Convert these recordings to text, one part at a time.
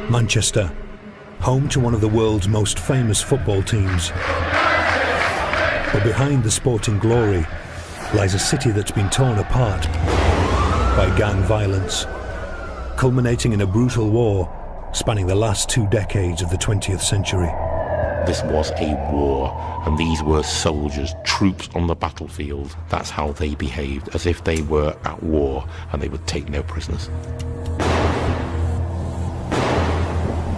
Manchester, home to one of the world's most famous football teams. But behind the sporting glory lies a city that's been torn apart by gang violence, culminating in a brutal war spanning the last 2 decades of the 20th century. This was a war, and these were soldiers, troops on the battlefield. That's how they behaved, as if they were at war, and they would take no prisoners.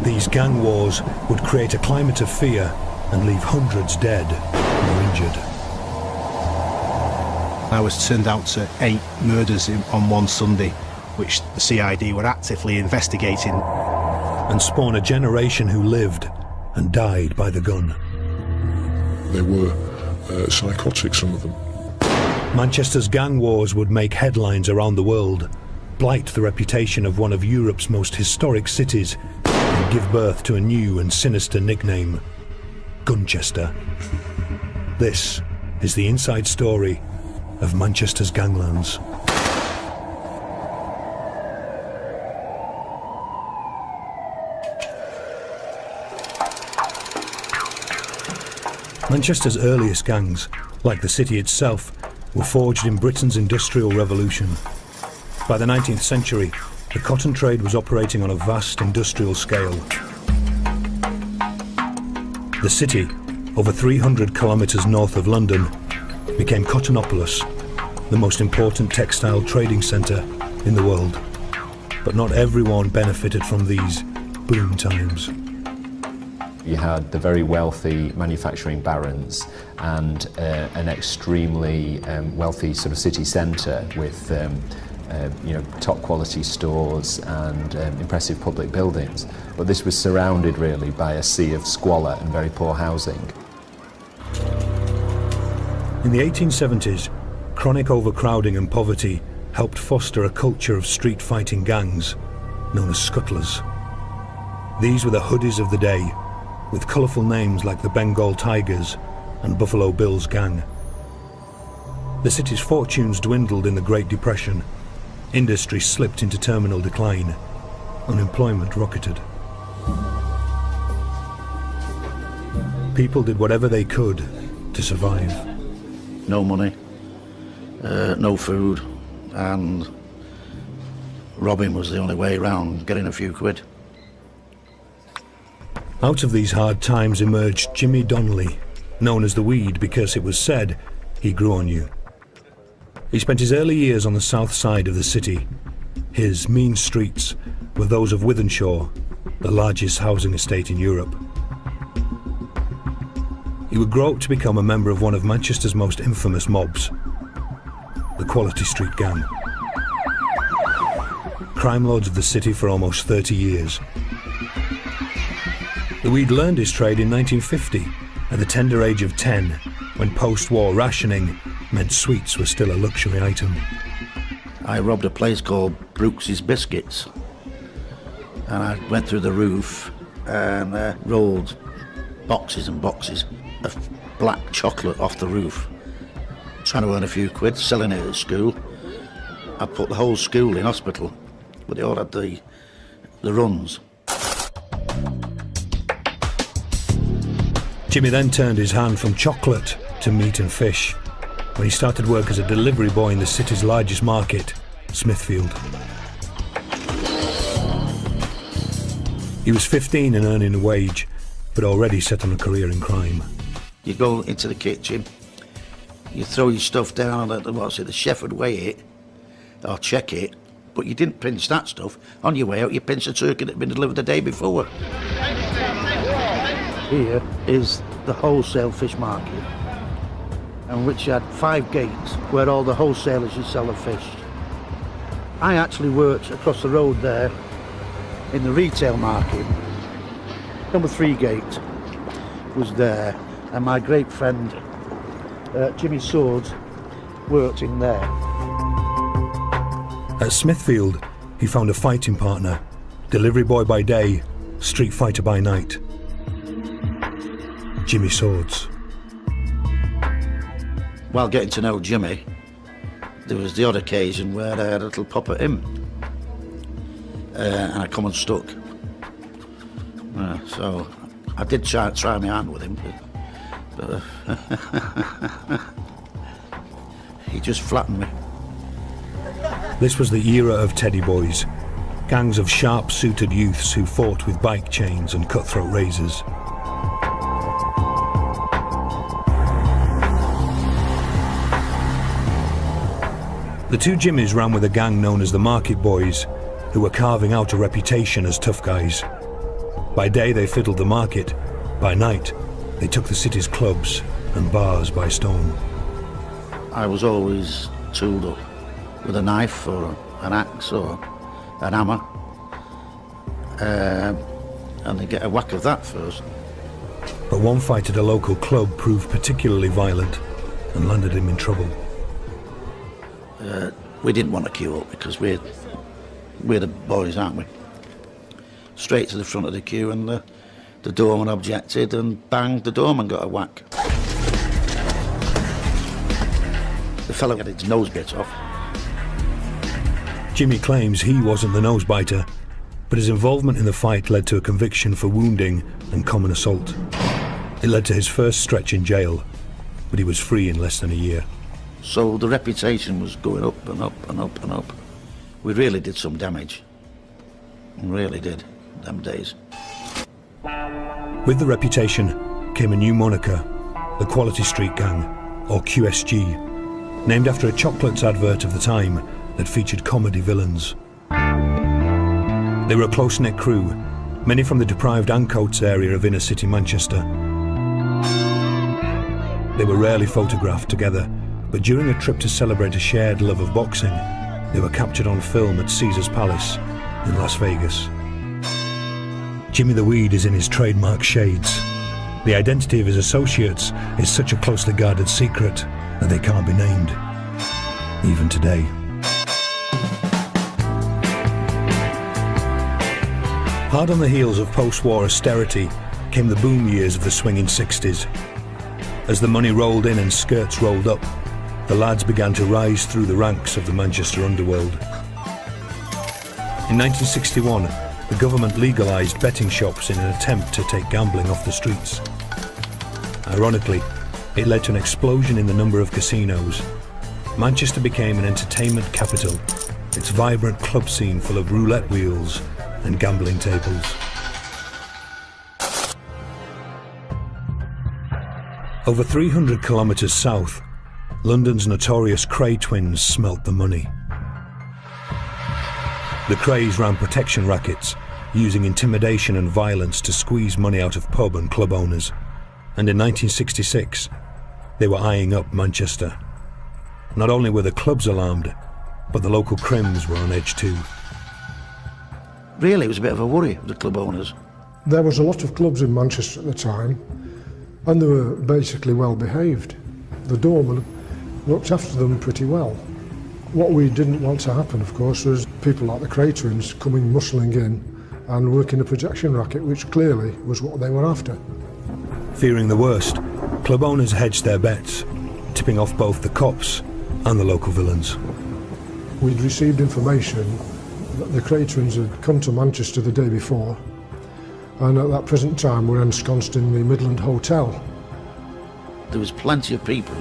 These gang wars would create a climate of fear and leave hundreds dead or injured. I was turned out to 8 murders on one Sunday, which the CID were actively investigating. And spawn a generation who lived and died by the gun. They were psychotic, some of them. Manchester's gang wars would make headlines around the world, blight the reputation of one of Europe's most historic cities, and give birth to a new and sinister nickname, Gunchester. This is the inside story of Manchester's ganglands. Manchester's earliest gangs, like the city itself, were forged in Britain's Industrial Revolution. By the 19th century, the cotton trade was operating on a vast industrial scale. The city, over 300 kilometres north of London, became Cottonopolis, the most important textile trading centre in the world. But not everyone benefited from these boom times. You had the very wealthy manufacturing barons and an extremely wealthy sort of city centre with top quality stores and impressive public buildings. But this was surrounded really by a sea of squalor and very poor housing. In the 1870s, chronic overcrowding and poverty helped foster a culture of street fighting gangs known as scuttlers. These were the hoodies of the day, with colourful names like the Bengal Tigers and Buffalo Bill's gang. The city's fortunes dwindled in the Great Depression. Industry slipped into terminal decline. Unemployment rocketed. People did whatever they could to survive. No money, no food, and robbing was the only way around getting a few quid. Out of these hard times emerged Jimmy Donnelly, known as the Weed because it was said he grew on you. He spent his early years on the south side of the city. His mean streets were those of Wythenshawe, the largest housing estate in Europe. He would grow up to become a member of one of Manchester's most infamous mobs, the Quality Street Gang. Crime lords of the city for almost 30 years. The Weed learned his trade in 1950, at the tender age of 10, when post-war rationing meant sweets were still a luxury item. I robbed a place called Brooks's Biscuits, and I went through the roof and rolled boxes and boxes of black chocolate off the roof, trying to earn a few quid, selling it at school. I put the whole school in hospital, but they all had the runs. Jimmy then turned his hand from chocolate to meat and fish when he started work as a delivery boy in the city's largest market, Smithfield. He was 15 and earning a wage, but already set on a career in crime. You go into the kitchen, you throw your stuff down, the chef would weigh it or check it, but you didn't pinch that stuff. On your way out, you pinched a turkey that had been delivered the day before. Here is the wholesale fish market, and which had 5 gates where all the wholesalers would sell the fish. I actually worked across the road there in the retail market. Number 3 gate was there, and my great friend Jimmy Swords worked in there. At Smithfield, he found a fighting partner, delivery boy by day, street fighter by night. Jimmy Swords. While getting to know Jimmy, there was the odd occasion where I had a little pop at him, and I come unstuck. So I did try my hand with him, but he just flattened me. This was the era of teddy boys, gangs of sharp-suited youths who fought with bike chains and cutthroat razors. The two Jimmies ran with a gang known as the Market Boys, who were carving out a reputation as tough guys. By day they fiddled the market, by night they took the city's clubs and bars by storm. I was always tooled up with a knife or an axe or an hammer, and they get a whack of that first. But one fight at a local club proved particularly violent and landed him in trouble. We didn't want to queue up because we're the boys, aren't we? Straight to the front of the queue, and the doorman objected, and bang, the doorman got a whack. The fellow had his nose bit off. Jimmy claims he wasn't the nosebiter, but his involvement in the fight led to a conviction for wounding and common assault. It led to his first stretch in jail, but he was free in less than a year. So the reputation was going up and up and up and up. We really did some damage. We really did, them days. With the reputation came a new moniker, the Quality Street Gang, or QSG, named after a chocolates advert of the time that featured comedy villains. They were a close-knit crew, many from the deprived Ancoats area of inner-city Manchester. They were rarely photographed together, but during a trip to celebrate a shared love of boxing, they were captured on film at Caesar's Palace in Las Vegas. Jimmy the Weed is in his trademark shades. The identity of his associates is such a closely guarded secret that they can't be named, even today. Hard on the heels of post-war austerity came the boom years of the swinging 60s. As the money rolled in and skirts rolled up, the lads began to rise through the ranks of the Manchester Underworld. In 1961, the government legalised betting shops in an attempt to take gambling off the streets. Ironically, it led to an explosion in the number of casinos. Manchester became an entertainment capital, its vibrant club scene full of roulette wheels and gambling tables. Over 300 kilometres south, London's notorious Cray twins smelt the money. The Crays ran protection rackets, using intimidation and violence to squeeze money out of pub and club owners. And in 1966, they were eyeing up Manchester. Not only were the clubs alarmed, but the local crims were on edge too. Really, it was a bit of a worry, the club owners. There was a lot of clubs in Manchester at the time, and they were basically well behaved. The doorman looked after them pretty well. What we didn't want to happen, of course, was people like the Cray twins coming muscling in and working a protection racket, which clearly was what they were after. Fearing the worst, club owners hedged their bets, tipping off both the cops and the local villains. We'd received information that the Cray twins had come to Manchester the day before, and at that present time were ensconced in the Midland Hotel. There was plenty of people,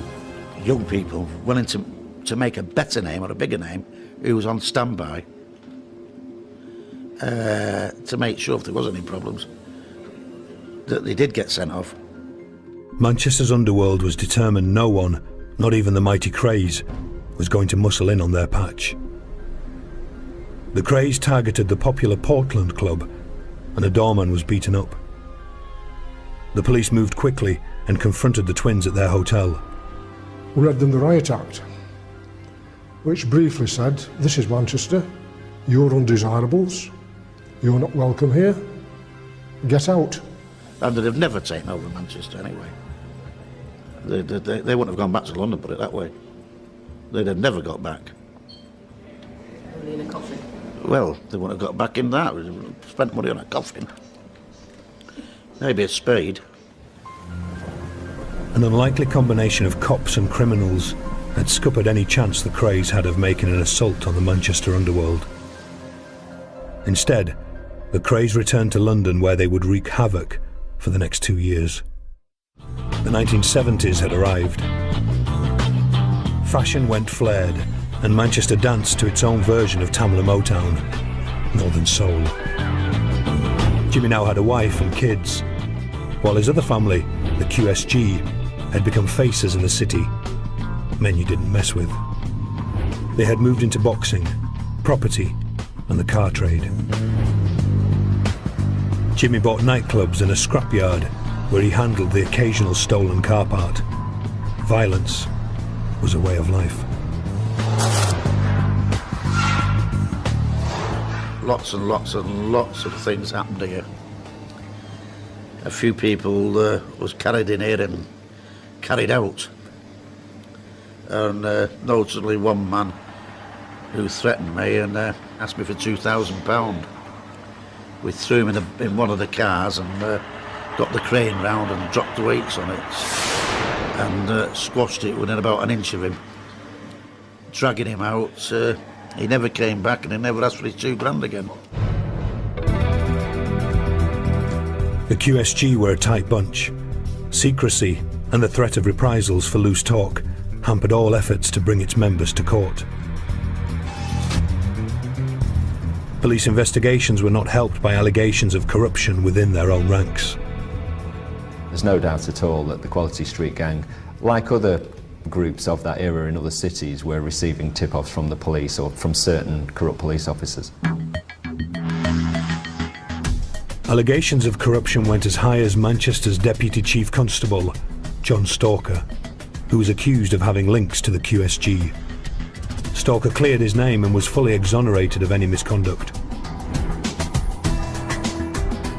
young people, willing to make a better name or a bigger name, who was on standby to make sure if there was any problems that they did get sent off. Manchester's underworld was determined no one, not even the mighty Crays, was going to muscle in on their patch. The Crays targeted the popular Portland Club, and a doorman was beaten up. The police moved quickly and confronted the twins at their hotel. We read them the Riot Act, which briefly said, "This is Manchester, you're undesirables, you're not welcome here, get out." And they'd have never taken over Manchester anyway. They wouldn't have gone back to London, put it that way. They'd have never got back. Only in a coffin. Well, they wouldn't have got back in that. Spent money on a coffin. Maybe a spade. An unlikely combination of cops and criminals had scuppered any chance the Crays had of making an assault on the Manchester underworld. Instead, the Krays returned to London, where they would wreak havoc for the next 2 years. The 1970s had arrived. Fashion went flared, and Manchester danced to its own version of Tamla Motown, Northern Soul. Jimmy now had a wife and kids, while his other family, the QSG, had become faces in the city, men you didn't mess with. They had moved into boxing, property, and the car trade. Jimmy bought nightclubs and a scrapyard where he handled the occasional stolen car part. Violence was a way of life. Lots and lots and lots of things happened here. A few people was carried in here and carried out. And notably one man who threatened me and asked me for £2,000. We threw him in one of the cars and got the crane round and dropped the weights on it and squashed it within about an inch of him. Dragging him out, he never came back and he never asked for his £2,000 again. The QSG were a tight bunch. Secrecy and the threat of reprisals for loose talk hampered all efforts to bring its members to court. Police investigations were not helped by allegations of corruption within their own ranks. There's no doubt at all that the Quality Street Gang, like other groups of that era in other cities, were receiving tip-offs from the police or from certain corrupt police officers. Allegations of corruption went as high as Manchester's Deputy Chief Constable, John Stalker, who was accused of having links to the QSG. Stalker cleared his name and was fully exonerated of any misconduct.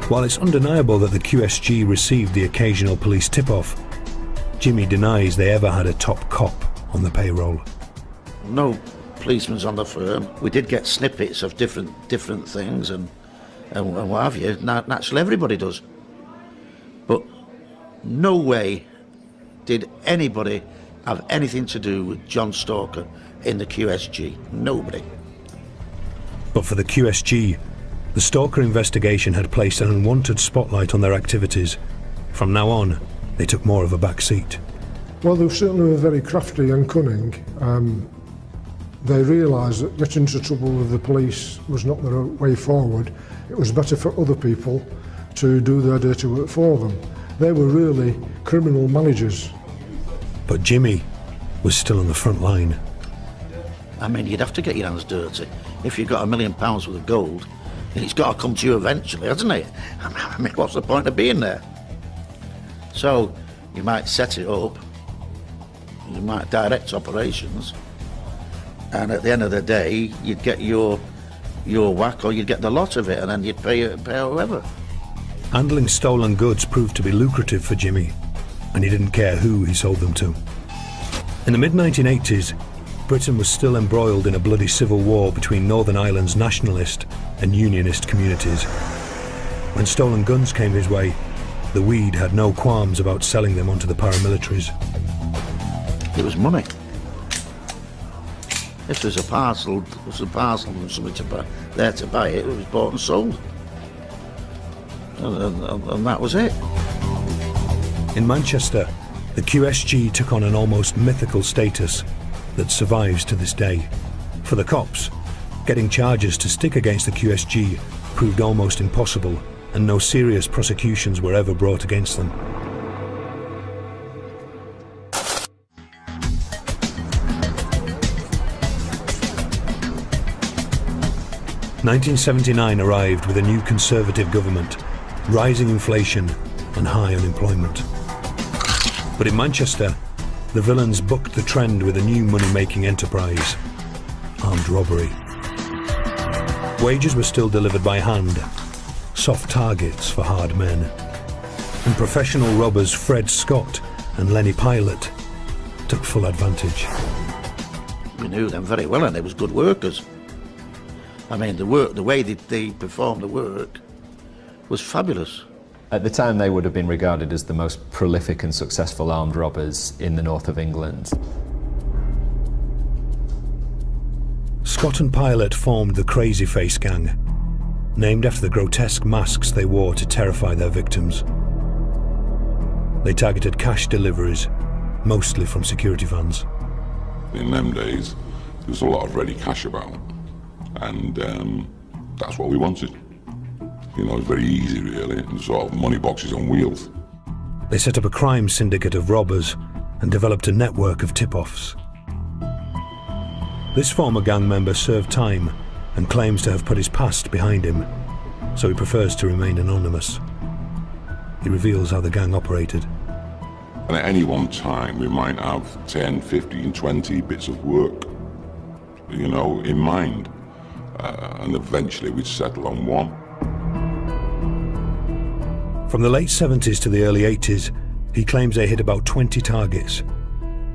While it's undeniable that the QSG received the occasional police tip-off, Jimmy denies they ever had a top cop on the payroll. No policemen's on the firm. We did get snippets of different things and what have you. Naturally, everybody does. But no way did anybody have anything to do with John Stalker in the QSG. Nobody. But for the QSG, the Stalker investigation had placed an unwanted spotlight on their activities. From now on, they took more of a back seat. Well, they certainly were very crafty and cunning. They realised that getting into trouble with the police was not the way forward. It was better for other people to do their dirty work for them. They were really criminal managers. But Jimmy was still on the front line. I mean, you'd have to get your hands dirty. If you've got £1 million worth of gold, and it's got to come to you eventually, hasn't it? I mean, what's the point of being there? So, you might set it up, you might direct operations, and at the end of the day, you'd get your whack or you'd get the lot of it, and then you'd pay whoever. Handling stolen goods proved to be lucrative for Jimmy, and he didn't care who he sold them to. In the mid-1980s, Britain was still embroiled in a bloody civil war between Northern Ireland's nationalist and unionist communities. When stolen guns came his way, the Weed had no qualms about selling them onto the paramilitaries. It was money. If there's a parcel, and somebody there to buy it, it was bought and sold. And that was it. In Manchester, the QSG took on an almost mythical status that survives to this day. For the cops, getting charges to stick against the QSG proved almost impossible, and no serious prosecutions were ever brought against them. "1979 arrived with a new Conservative government, rising inflation and high unemployment. But in Manchester, the villains bucked the trend with a new money-making enterprise: armed robbery. Wages were still delivered by hand, soft targets for hard men. And professional robbers Fred Scott and Lenny Pilot took full advantage. We knew them very well, and they was good workers. I mean, the way they performed the work was fabulous. At the time, they would have been regarded as the most prolific and successful armed robbers in the north of England. Scott and Pilot formed the Crazy Face Gang. named after the grotesque masks they wore to terrify their victims. They targeted cash deliveries, mostly from security vans. In them days, there was a lot of ready cash about, and that's what we wanted. You know, it's very easy, really, sort of money boxes on wheels. They set up a crime syndicate of robbers and developed a network of tip-offs. This former gang member served time and claims to have put his past behind him, so he prefers to remain anonymous. He reveals how the gang operated. And at any one time, we might have 10, 15, 20 bits of work, you know, in mind. And eventually we'd settle on one. From the late 70s to the early 80s, he claims they hit about 20 targets.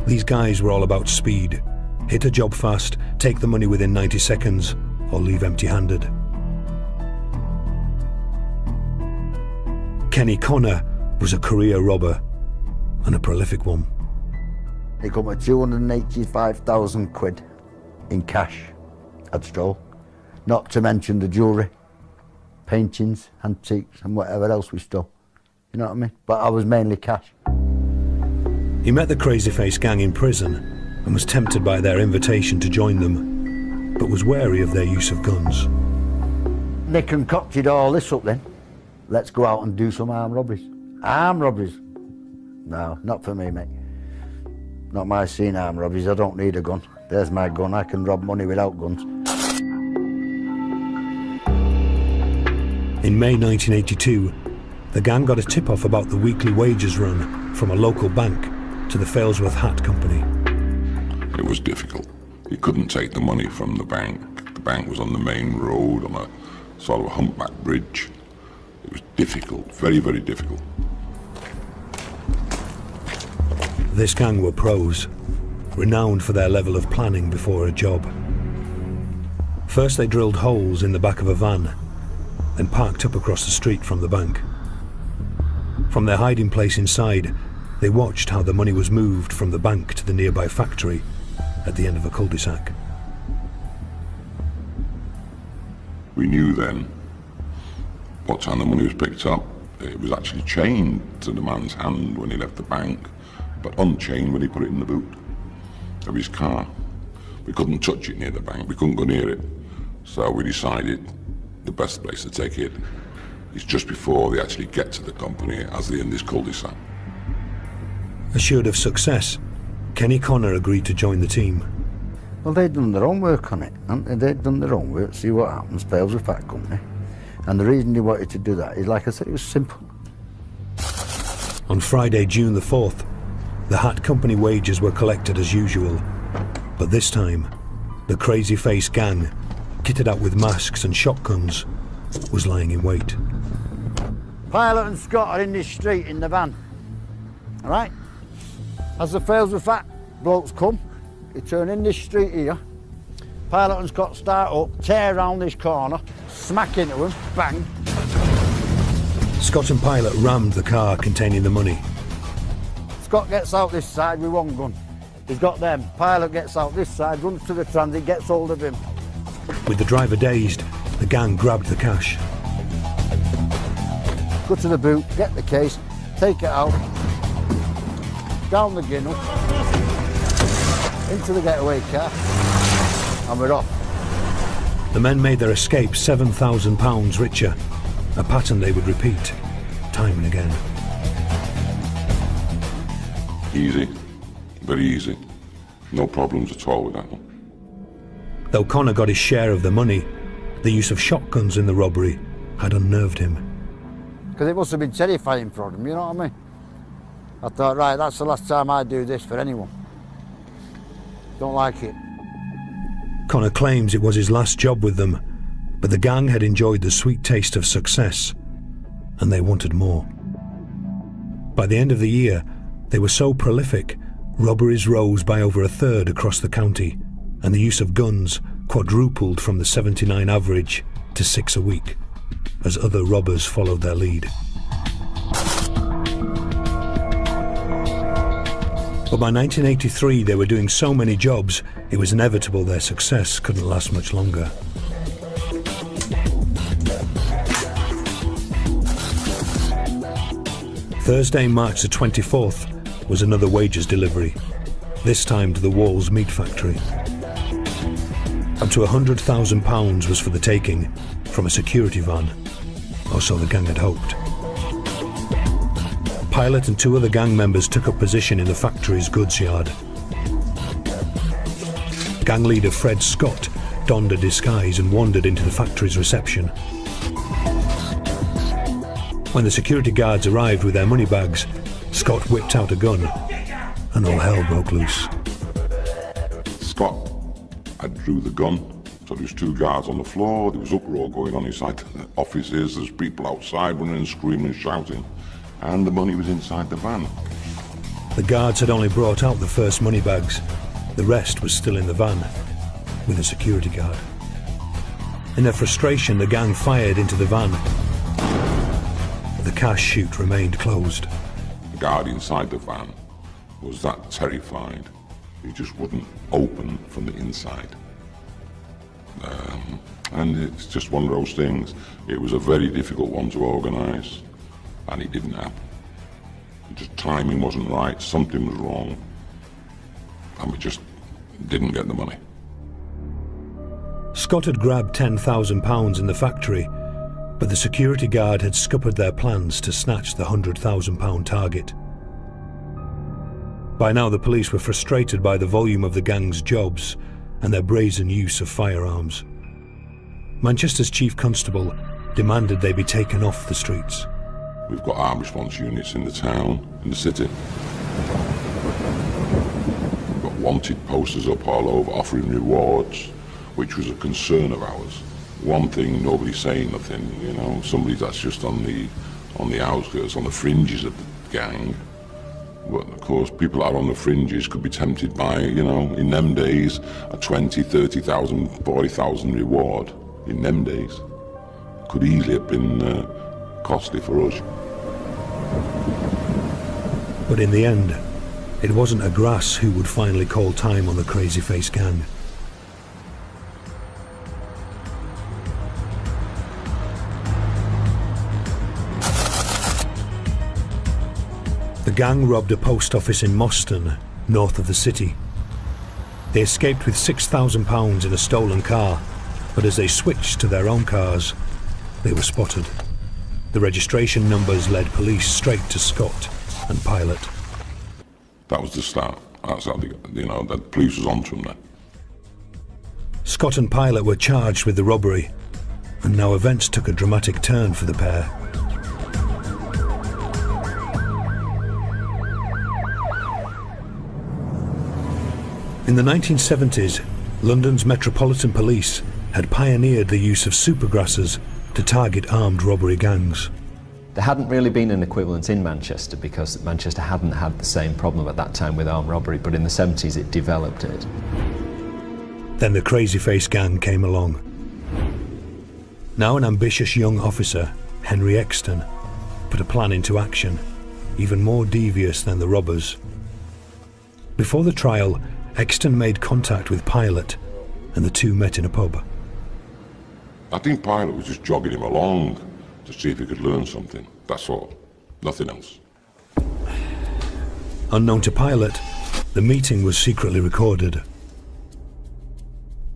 These guys were all about speed. Hit a job fast, take the money within 90 seconds, or leave empty-handed. Kenny Connor was a career robber, and a prolific one. They got me 285,000 quid in cash I'd stole, not to mention the jewellery, paintings, antiques and whatever else we stole, you know what I mean? But I was mainly cash. He met the Crazy Face gang in prison and was tempted by their invitation to join them, but was wary of their use of guns. They concocted all this up then. Let's go out and do some armed robberies. Armed robberies? No, not for me, mate. Not my scene, armed robberies. I don't need a gun. There's my gun. I can rob money without guns. In May 1982, the gang got a tip-off about the weekly wages run from a local bank to the Failsworth Hat Company. It was difficult. You couldn't take the money from the bank. The bank was on the main road on a sort of a humpback bridge. It was difficult, very, very difficult. This gang were pros, renowned for their level of planning before a job. First they drilled holes in the back of a van, then parked up across the street from the bank. From their hiding place inside, they watched how the money was moved from the bank to the nearby factory at the end of a cul-de-sac. We knew then what time the money was picked up. It was actually chained to the man's hand when he left the bank, but unchained when he put it in the boot of his car. We couldn't touch it near the bank, we couldn't go near it. So we decided the best place to take it is just before they actually get to the company as they're in this cul-de-sac. Assured of success, Kenny Connor agreed to join the team. Well, they'd done their own work on it, hadn't they? They'd done their own work, see what happens, Failsworth Hat Company. And the reason they wanted to do that is, like I said, it was simple. On Friday, June the 4th, the Hat Company wages were collected as usual. But this time, the Crazy Face gang, kitted out with masks and shotguns, was lying in wait. Pilot and Scott are in this street in the van, all right? As the Failsworth Hat blokes come, they turn in this street here. Pilot and Scott start up, tear around this corner, smack into him, bang. Scott and Pilot rammed the car containing the money. Scott gets out this side with one gun. He's got them. Pilot gets out this side, runs to the transit, gets hold of him. With the driver dazed, the gang grabbed the cash. Go to the boot, get the case, take it out, down the ginnel, into the getaway car, and we're off. The men made their escape £7,000 richer, a pattern they would repeat time and again. Easy, very easy. No problems at all with that one. Though Connor got his share of the money, the use of shotguns in the robbery had unnerved him. Because it must have been terrifying for him, you know what I mean? I thought, right, that's the last time I do this for anyone. Don't like it. Connor claims it was his last job with them, but the gang had enjoyed the sweet taste of success, and they wanted more. By the end of the year, they were so prolific, robberies rose by over a third across the county, and the use of guns quadrupled from the 79 average to 6 a week, as other robbers followed their lead. But by 1983, they were doing so many jobs, it was inevitable their success couldn't last much longer. Thursday, March the 24th, was another wages delivery, this time to the Walls meat factory. Up to £100,000 was for the taking from a security van, or so the gang had hoped. Pilot and 2 other gang members took up position in the factory's goods yard. Gang leader Fred Scott donned a disguise and wandered into the factory's reception. When the security guards arrived with their money bags, Scott whipped out a gun and all hell broke loose. Scott, I drew the gun, so there was 2 guards on the floor, there was uproar going on inside the offices, there's people outside running and screaming and shouting, and the money was inside the van. The guards had only brought out the first money bags. The rest was still in the van, with a security guard. In their frustration, the gang fired into the van. The cash chute remained closed. The guard inside the van was that terrified, he just wouldn't open from the inside. And it's just one of those things. It was a very difficult one to organise, and it didn't happen. Just timing wasn't right, something was wrong, and we just didn't get the money. Scott had grabbed £10,000 in the factory, but the security guard had scuppered their plans to snatch the £100,000 target. By now the police were frustrated by the volume of the gang's jobs and their brazen use of firearms. Manchester's chief constable demanded they be taken off the streets. We've got armed response units in the town, in the city. We've got wanted posters up all over offering rewards, which was a concern of ours. One thing, nobody's saying nothing, you know, somebody that's just on the outskirts, on the fringes of the gang. But of course, people that are on the fringes could be tempted by, you know, in them days, a 20, 30,000, 40,000 reward, in them days, could easily have been costly for us. But in the end, it wasn't a grass who would finally call time on the Crazy Face gang. The gang robbed a post office in Moston, north of the city. They escaped with £6,000 in a stolen car, but as they switched to their own cars, they were spotted. The registration numbers led police straight to Scott and Pilot. That was the start. That's how the police was onto them then. Scott and Pilot were charged with the robbery, and now events took a dramatic turn for the pair. In the 1970s, London's Metropolitan Police had pioneered the use of supergrassers to target armed robbery gangs. There hadn't really been an equivalent in Manchester because Manchester hadn't had the same problem at that time with armed robbery, but in the 70s it developed it. Then the Crazy Face gang came along. Now an ambitious young officer, Henry Exton, put a plan into action, even more devious than the robbers. Before the trial, Exton made contact with Pilot, and the two met in a pub. I think Pilot was just jogging him along to see if he could learn something. That's all. Nothing else. Unknown to Pilot, the meeting was secretly recorded.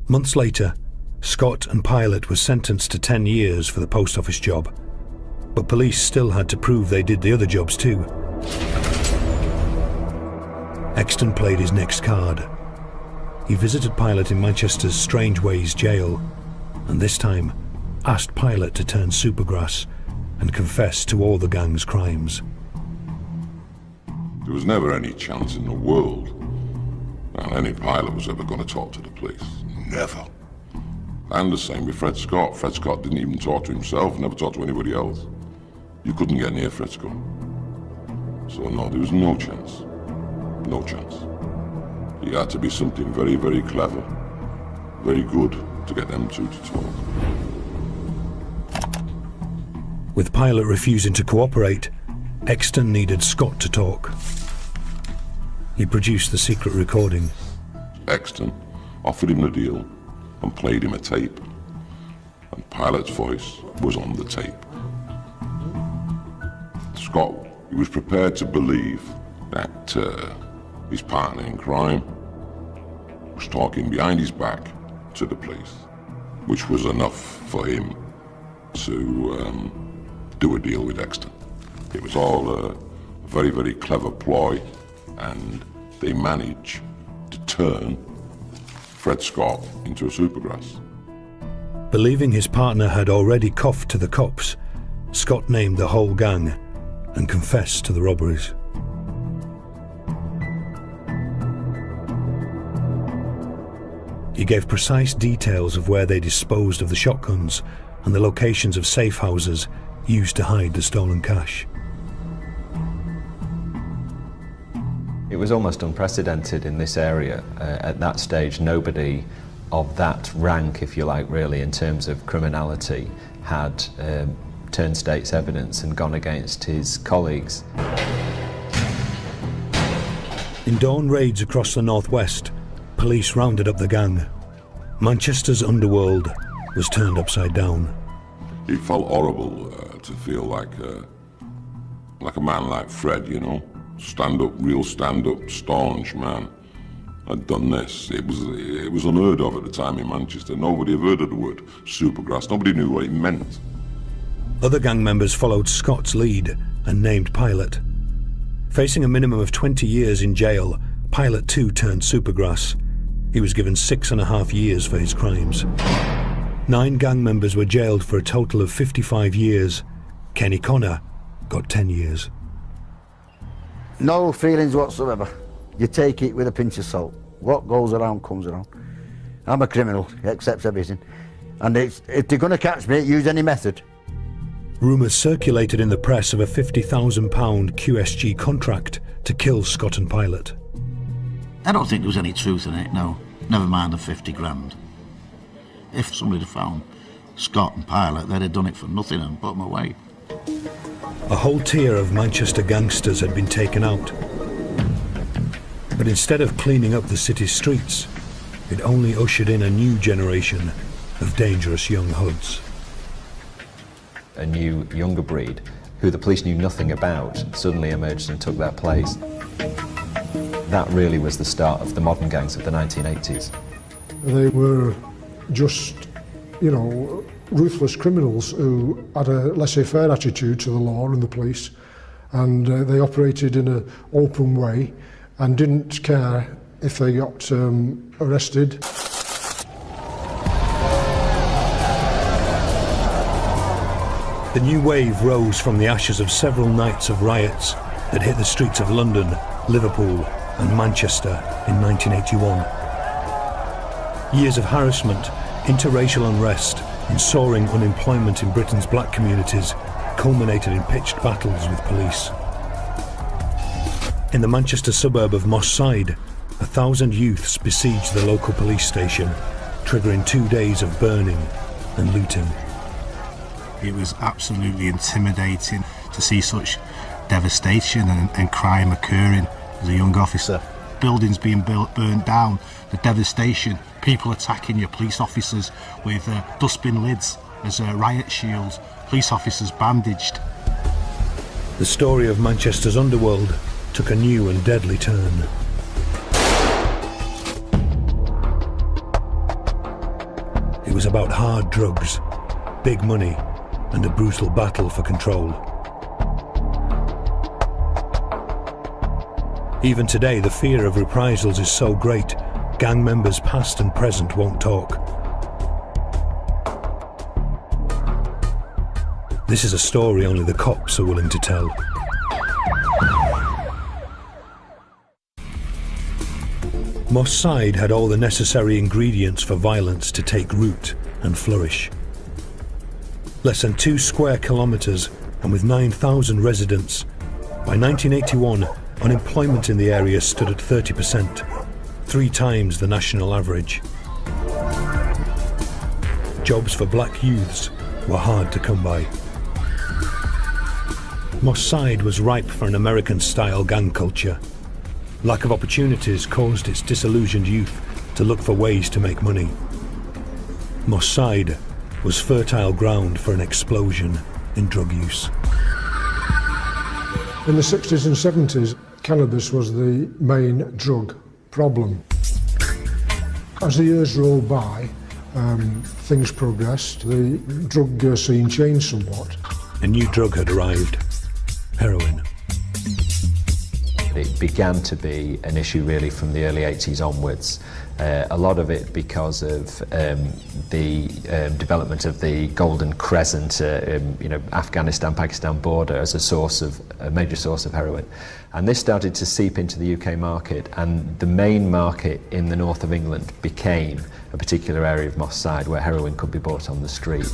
Months later, Scott and Pilot were sentenced to 10 years for the post office job, but police still had to prove they did the other jobs too. Exton played his next card. He visited Pilot in Manchester's Strangeways jail, and this time asked Pilot to turn supergrass and confess to all the gang's crimes. There was never any chance in the world that any pilot was ever going to talk to the police. Never. And the same with Fred Scott. Fred Scott didn't even talk to himself, never talked to anybody else. You couldn't get near Fred Scott. So no, there was no chance. No chance. He had to be something very, very clever, very good to get them two to talk. With Pilot refusing to cooperate, Exton needed Scott to talk. He produced the secret recording. Exton offered him the deal and played him a tape. And Pilot's voice was on the tape. Scott He was prepared to believe that his partner in crime was talking behind his back to the police, which was enough for him to do a deal with Dexter. It was all a very, very clever ploy, and they managed to turn Fred Scott into a supergrass. Believing his partner had already coughed to the cops, Scott named the whole gang and confessed to the robberies. He gave precise details of where they disposed of the shotguns and the locations of safe houses used to hide the stolen cash. It was almost unprecedented in this area. At that stage, nobody of that rank, if you like, really, in terms of criminality, had turned state's evidence and gone against his colleagues. In dawn raids across the northwest, police rounded up the gang. Manchester's underworld was turned upside down. It felt horrible to feel like a man like Fred, you know, real stand-up, staunch man, had done this. It was unheard of at the time in Manchester. Nobody had heard of the word supergrass. Nobody knew what it meant. Other gang members followed Scott's lead and named Pilot. Facing a minimum of 20 years in jail, Pilot too turned supergrass. He was given 6.5 years for his crimes. 9 gang members were jailed for a total of 55 years. Kenny Connor got 10 years. No feelings whatsoever. You take it with a pinch of salt. What goes around comes around. I'm a criminal, he accepts everything. And if they're going to catch me, use any method. Rumours circulated in the press of a £50,000 QSG contract to kill Scott and Pilot. I don't think there was any truth in it, no. Never mind the 50 grand. If somebody had found Scott and Pilot, they'd have done it for nothing and put them away. A whole tier of Manchester gangsters had been taken out. But instead of cleaning up the city's streets, it only ushered in a new generation of dangerous young hoods. A new, younger breed, who the police knew nothing about, suddenly emerged and took their place. That really was the start of the modern gangs of the 1980s. They were just, you know, ruthless criminals who had a laissez-faire attitude to the law and the police, and they operated in an open way and didn't care if they got arrested. The new wave rose from the ashes of several nights of riots that hit the streets of London, Liverpool and Manchester in 1981. Years of harassment, interracial unrest and soaring unemployment in Britain's black communities culminated in pitched battles with police. In the Manchester suburb of Moss Side, 1,000 youths besieged the local police station, triggering 2 days of burning and looting. It was absolutely intimidating to see such devastation and crime occurring as a young officer. Buildings being burnt down, the devastation, people attacking your police officers with dustbin lids as riot shields, police officers bandaged. The story of Manchester's underworld took a new and deadly turn. It was about hard drugs, big money, and a brutal battle for control. Even today, the fear of reprisals is so great, gang members past and present won't talk. This is a story only the cops are willing to tell. Moss Side had all the necessary ingredients for violence to take root and flourish. Less than 2 square kilometres and with 9,000 residents, by 1981, unemployment in the area stood at 30%, 3 times the national average. Jobs for black youths were hard to come by. Moss Side was ripe for an American-style gang culture. Lack of opportunities caused its disillusioned youth to look for ways to make money. Moss Side was fertile ground for an explosion in drug use. In the 60s and 70s, cannabis was the main drug problem. As the years rolled by, things progressed, the drug scene changed somewhat. A new drug had arrived, heroin. It began to be an issue really from the early 80s onwards. A lot of it because of the development of the Golden Crescent, Afghanistan-Pakistan border as a major source of heroin. And this started to seep into the UK market, and the main market in the north of England became a particular area of Moss Side where heroin could be bought on the street.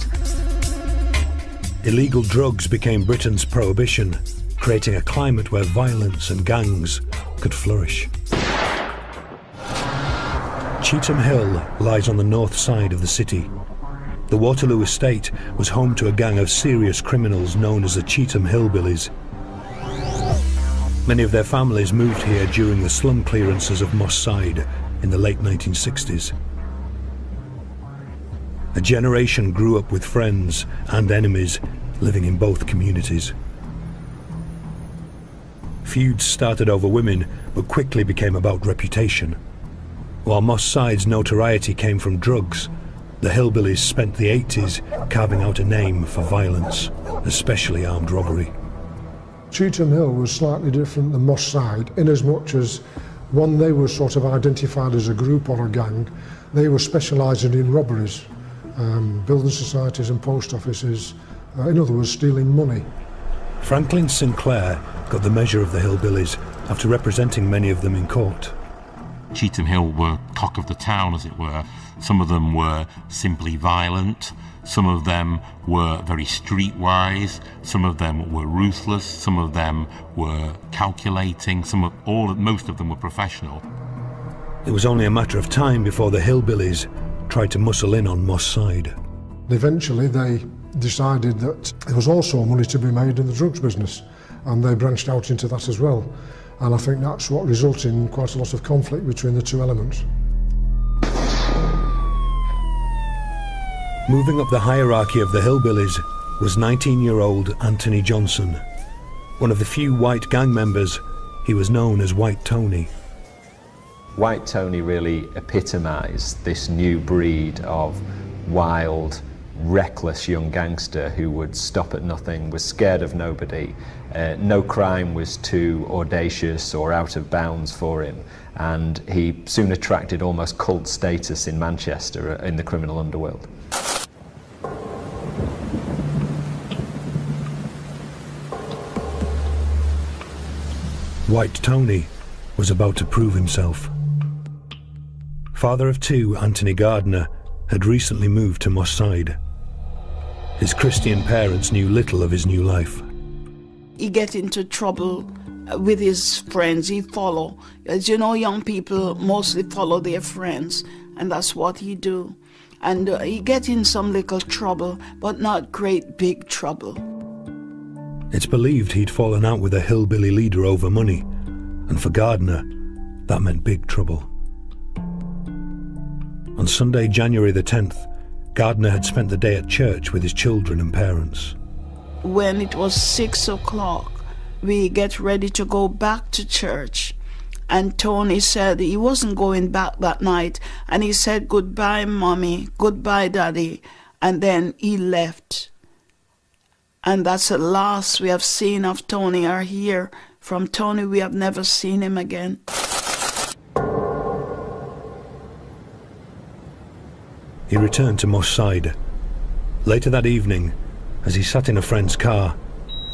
Illegal drugs became Britain's prohibition, creating a climate where violence and gangs could flourish. Cheetham Hill lies on the north side of the city. The Waterloo estate was home to a gang of serious criminals known as the Cheetham Hillbillies. Many of their families moved here during the slum clearances of Moss Side in the late 1960s. A generation grew up with friends and enemies living in both communities. Feuds started over women, but quickly became about reputation. While Moss Side's notoriety came from drugs, the Hillbillies spent the 80s carving out a name for violence, especially armed robbery. Cheetham Hill was slightly different than Moss Side, in as much as, one, they were sort of identified as a group or a gang. They were specialising in robberies, building societies and post offices, in other words, stealing money. Franklin Sinclair got the measure of the Hillbillies after representing many of them in court. Cheetham Hill were cock of the town, as it were. Some of them were simply violent, some of them were very streetwise, some of them were ruthless, some of them were calculating, most of them were professional. It was only a matter of time before the Hillbillies tried to muscle in on Moss Side. Eventually they decided that there was also money to be made in the drugs business, and they branched out into that as well. And I think that's what resulted in quite a lot of conflict between the two elements. Moving up the hierarchy of the Hillbillies was 19-year-old Anthony Johnson. One of the few white gang members, he was known as White Tony. White Tony really epitomised this new breed of wild, reckless young gangster who would stop at nothing, was scared of nobody. No crime was too audacious or out of bounds for him, and he soon attracted almost cult status in Manchester in the criminal underworld. White Tony was about to prove himself. Father of two, Anthony Gardner, had recently moved to Moss Side. His Christian parents knew little of his new life. He get into trouble with his friends. He follow. As you know, young people mostly follow their friends, and that's what he do. And he get in some little trouble, but not great big trouble. It's believed he'd fallen out with a hillbilly leader over money, and for Gardner, that meant big trouble. On Sunday, January the 10th, Gardner had spent the day at church with his children and parents. When it was 6 o'clock, we get ready to go back to church. And Tony said he wasn't going back that night. And he said, "Goodbye, Mommy, goodbye, Daddy." And then he left. And that's the last we have seen of Tony or hear from Tony. We have never seen him again. He returned to Moss Side. Later that evening, as he sat in a friend's car,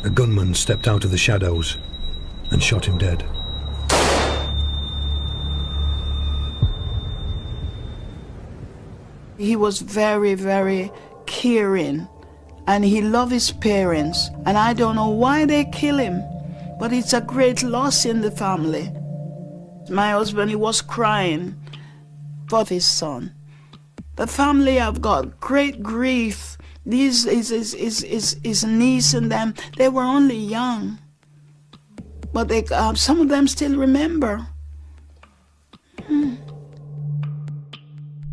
a gunman stepped out of the shadows and shot him dead. He was very, very caring, and he loved his parents, and I don't know why they kill him, but it's a great loss in the family. My husband, he was crying for his son. The family have got great grief. His niece and them, they were only young, but they, some of them still remember.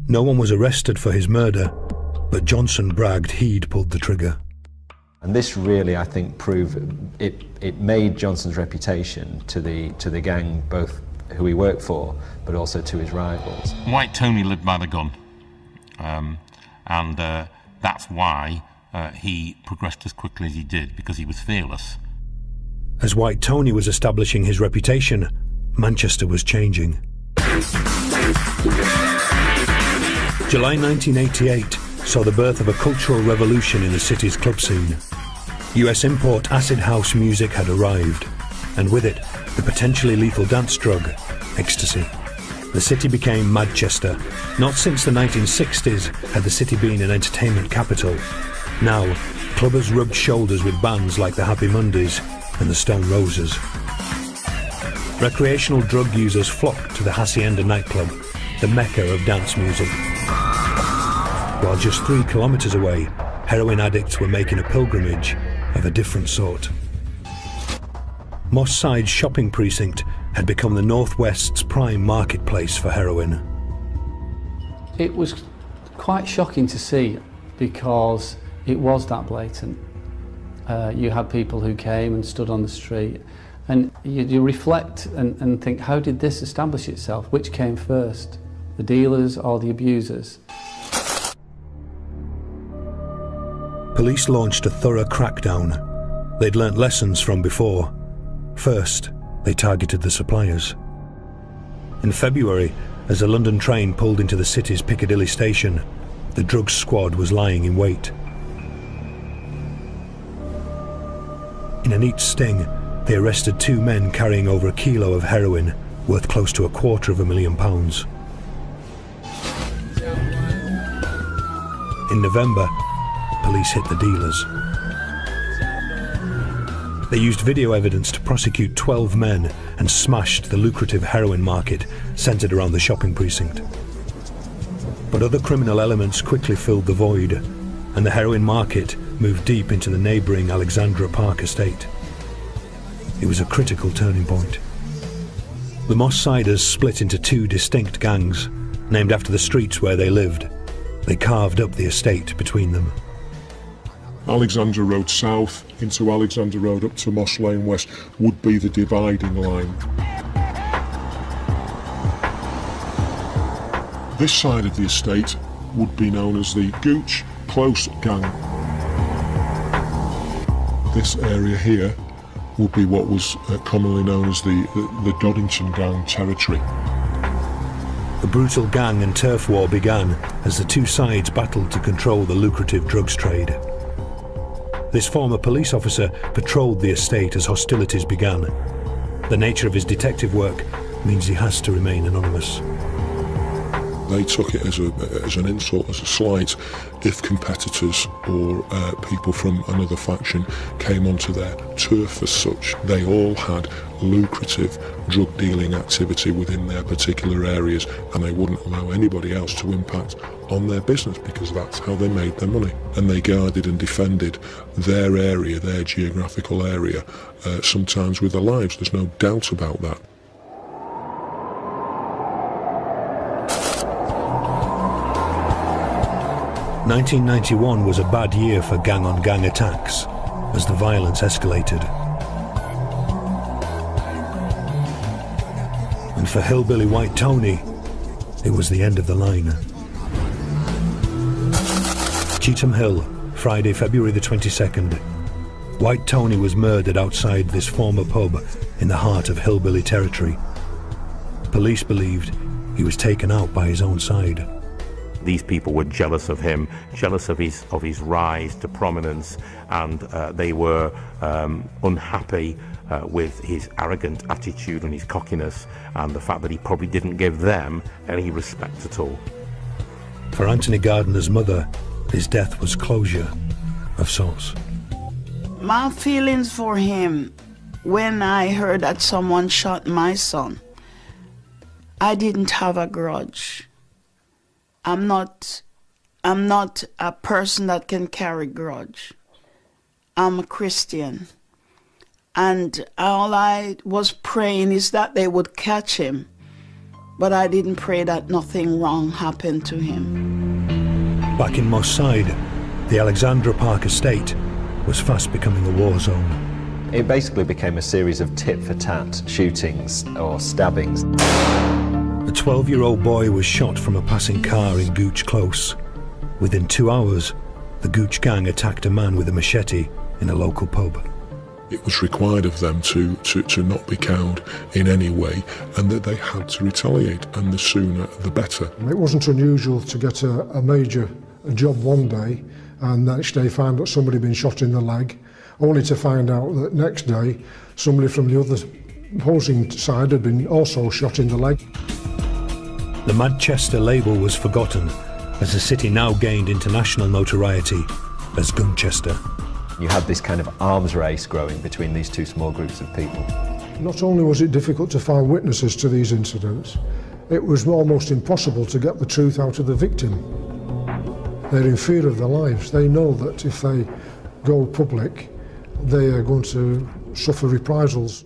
No one was arrested for his murder, but Johnson bragged he'd pulled the trigger. And this really, I think, it made Johnson's reputation to the gang, both who he worked for, but also to his rivals. White Tony lived by the gun, and that's why he progressed as quickly as he did, because he was fearless. As White Tony was establishing his reputation, Manchester was changing. July 1988 saw the birth of a cultural revolution in the city's club scene. US import acid house music had arrived, and with it, the potentially lethal dance drug, ecstasy. The city became Manchester. Not since the 1960s had the city been an entertainment capital. Now, clubbers rubbed shoulders with bands like the Happy Mondays and the Stone Roses. Recreational drug users flocked to the Hacienda nightclub, the mecca of dance music. While just 3 kilometers away, heroin addicts were making a pilgrimage of a different sort. Moss Side's shopping precinct had become the Northwest's prime marketplace for heroin. It was quite shocking to see, because it was that blatant. You had people who came and stood on the street, and you reflect and think, how did this establish itself? Which came first, the dealers or the abusers? Police launched a thorough crackdown. They'd learnt lessons from before. First, they targeted the suppliers. In February, as a London train pulled into the city's Piccadilly station, the drugs squad was lying in wait. In a neat sting, they arrested 2 men carrying over 1 kilo of heroin, worth close to £250,000. In November, police hit the dealers. They used video evidence to prosecute 12 men and smashed the lucrative heroin market centred around the shopping precinct. But other criminal elements quickly filled the void, and the heroin market moved deep into the neighbouring Alexandra Park estate. It was a critical turning point. The Moss Siders split into 2 distinct gangs, named after the streets where they lived. They carved up the estate between them. Alexandra Road South into Alexandra Road up to Moss Lane West would be the dividing line. This side of the estate would be known as the Gooch Close Gang. This area here would be what was commonly known as the Doddington Gang territory. The brutal gang and turf war began as the 2 sides battled to control the lucrative drugs trade. This former police officer patrolled the estate as hostilities began. The nature of his detective work means he has to remain anonymous. They took it as an insult, as a slight, if competitors or people from another faction came onto their turf as such. They all had lucrative drug dealing activity within their particular areas, and they wouldn't allow anybody else to impact on their business, because that's how they made their money. And they guarded and defended their area, their geographical area, sometimes with their lives. There's no doubt about that. "1991 was a bad year for gang-on-gang attacks, as the violence escalated. And for hillbilly White Tony, it was the end of the line. Cheetham Hill, Friday, February the 22nd. White Tony was murdered outside this former pub in the heart of hillbilly territory. Police believed he was taken out by his own side. These people were jealous of him, jealous of his rise to prominence, and they were unhappy with his arrogant attitude and his cockiness, and the fact that he probably didn't give them any respect at all. For Anthony Gardner's mother, his death was closure of sorts. My feelings for him, when I heard that someone shot my son, I didn't have a grudge. I'm not a person that can carry grudge. I'm a Christian. And all I was praying is that they would catch him. But I didn't pray that nothing wrong happened to him. Back in Moss Side, the Alexandra Park estate, was fast becoming a war zone. It basically became a series of tit-for-tat shootings or stabbings. A 12-year-old boy was shot from a passing car in Gooch Close. Within 2 hours, the Gooch gang attacked a man with a machete in a local pub. It was required of them to not be cowed in any way, and that they had to retaliate, and the sooner the better. It wasn't unusual to get a major job one day and the next day find that somebody had been shot in the leg, only to find out that next day somebody from the other opposing side had been also shot in the leg. The Manchester label was forgotten as the city now gained international notoriety as Gunchester. You had this kind of arms race growing between these two small groups of people. Not only was it difficult to find witnesses to these incidents, it was almost impossible to get the truth out of the victim. They're in fear of their lives. They know that if they go public, they are going to suffer reprisals.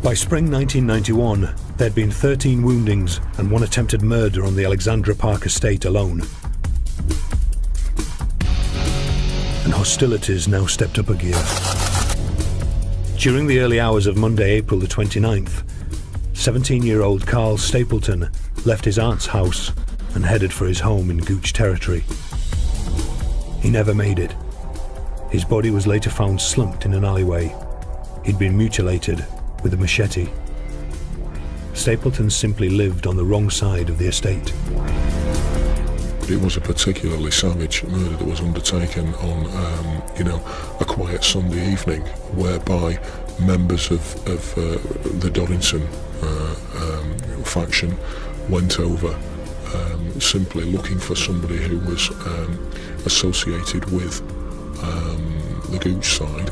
By spring 1991, there'd been 13 woundings and 1 attempted murder on the Alexandra Park estate alone. And hostilities now stepped up a gear. During the early hours of Monday, April the 29th, 17-year-old Carl Stapleton left his aunt's house and headed for his home in Gooch territory. He never made it. His body was later found slumped in an alleyway. He'd been mutilated with a machete. Stapleton simply lived on the wrong side of the estate. It was a particularly savage murder that was undertaken on, a quiet Sunday evening, whereby members of the Dorrington faction went over simply looking for somebody who was associated with the Gooch side.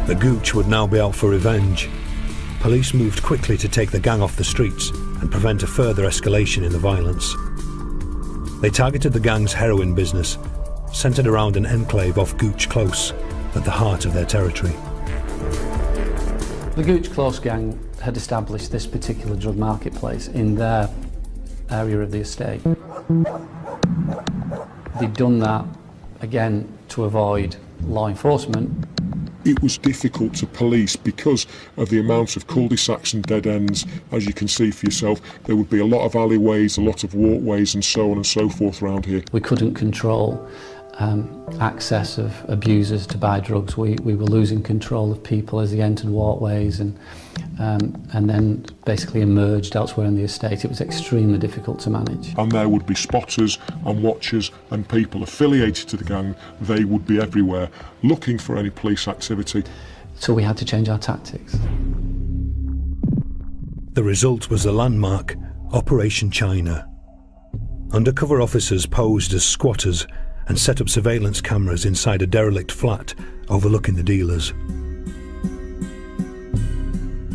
The Gooch would now be out for revenge. Police moved quickly to take the gang off the streets and prevent a further escalation in the violence. They targeted the gang's heroin business, centred around an enclave off Gooch Close, at the heart of their territory. The Gooch Close gang had established this particular drug marketplace in their area of the estate. They'd done that, again, to avoid law enforcement. It was difficult to police because of the amount of cul-de-sacs and dead ends. As you can see for yourself, there would be a lot of alleyways, a lot of walkways and so on and so forth around here. We couldn't control access of abusers to buy drugs. We were losing control of people as they entered walkways and then basically emerged elsewhere in the estate. It was extremely difficult to manage. And there would be spotters and watchers and people affiliated to the gang. They would be everywhere looking for any police activity. So we had to change our tactics. The result was the landmark Operation China. Undercover officers posed as squatters and set up surveillance cameras inside a derelict flat overlooking the dealers.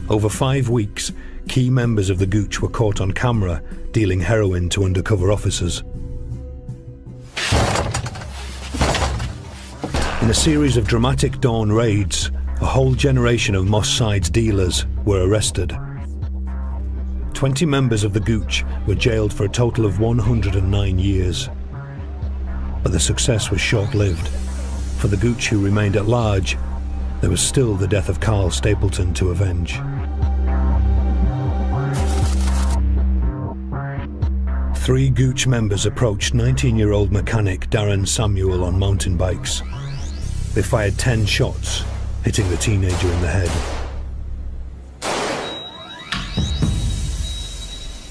Over 5 weeks, key members of the Gooch were caught on camera dealing heroin to undercover officers. In a series of dramatic dawn raids, a whole generation of Moss Side's dealers were arrested. 20 members of the Gooch were jailed for a total of 109 years. But the success was short-lived. For the Gooch who remained at large, there was still the death of Carl Stapleton to avenge. Three Gooch members approached 19-year-old mechanic Darren Samuel on mountain bikes. They fired 10 shots, hitting the teenager in the head.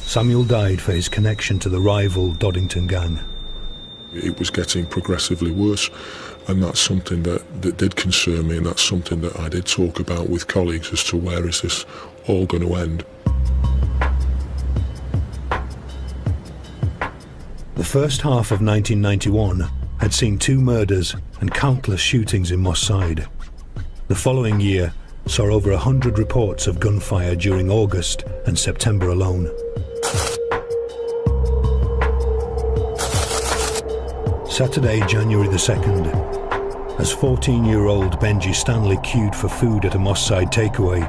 Samuel died for his connection to the rival Doddington gang. It was getting progressively worse, and that's something that did concern me, and that's something that I did talk about with colleagues as to where is this all going to end. The first half of 1991 had seen 2 murders and countless shootings in Moss Side. The following year saw over 100 reports of gunfire during August and September alone. Saturday, January the 2nd, as 14-year-old Benji Stanley queued for food at a Moss Side takeaway,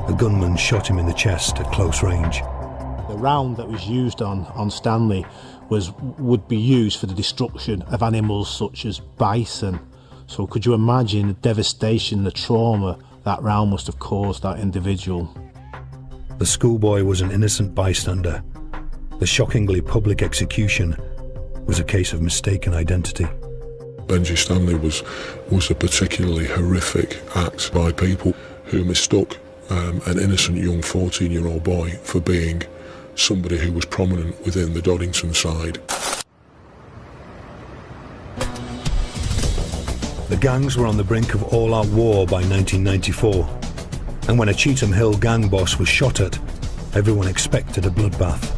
a gunman shot him in the chest at close range. The round that was used on Stanley would be used for the destruction of animals such as bison. So could you imagine the devastation, the trauma that row must have caused that individual? The schoolboy was an innocent bystander. The shockingly public execution was a case of mistaken identity. Benji Stanley was a particularly horrific act by people who mistook an innocent young 14-year-old boy for being somebody who was prominent within the Doddington side. The gangs were on the brink of all-out war by 1994, and when a Cheetham Hill gang boss was shot at, everyone expected a bloodbath.